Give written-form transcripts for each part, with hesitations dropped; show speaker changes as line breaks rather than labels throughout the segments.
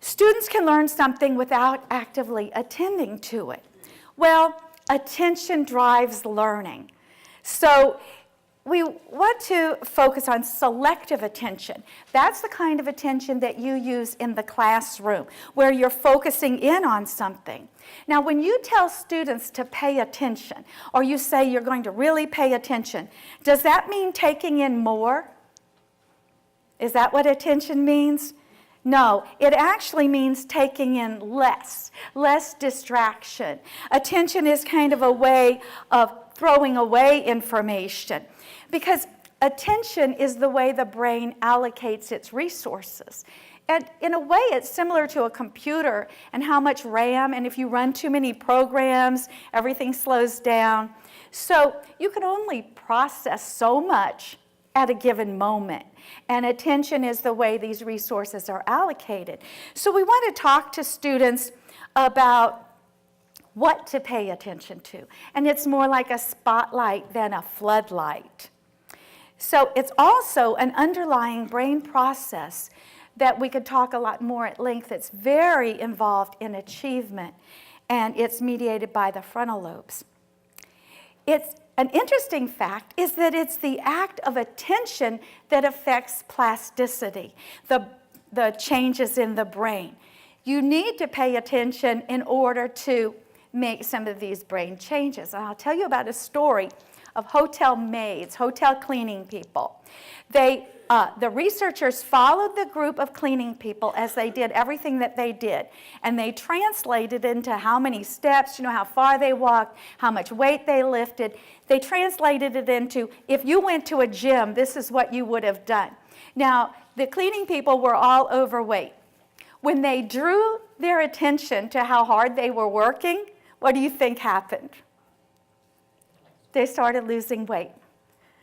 Students can learn something without actively attending to it. Well, attention drives learning. So we want to focus on selective attention. That's the kind of attention that you use in the classroom, where you're focusing in on something. Now, when you tell students to pay attention, or you say you're going to really pay attention, does that mean taking in more? Is that what attention means? No, it actually means taking in less distraction. Attention is kind of a way of throwing away information, because attention is the way the brain allocates its resources. And in a way, it's similar to a computer and how much RAM, and if you run too many programs, everything slows down. So you can only process so much at a given moment. And attention is the way these resources are allocated. So we want to talk to students about what to pay attention to. And it's more like a spotlight than a floodlight. So it's also an underlying brain process that we could talk a lot more at length. It's very involved in achievement, and it's mediated by the frontal lobes. It's an interesting fact is that it's the act of attention that affects plasticity, the changes in the brain. You need to pay attention in order to make some of these brain changes. And I'll tell you about a story of hotel maids, hotel cleaning people. The researchers followed the group of cleaning people as they did everything that they did. And they translated into how many steps, how far they walked, how much weight they lifted. They translated it into, if you went to a gym, this is what you would have done. Now, the cleaning people were all overweight. When they drew their attention to how hard they were working, what do you think happened? They started losing weight.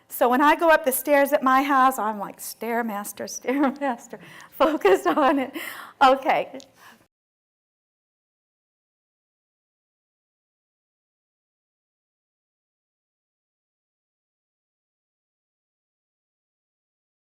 So when I go up the stairs at my house, I'm like, Stairmaster, Stairmaster, focus on it. Okay,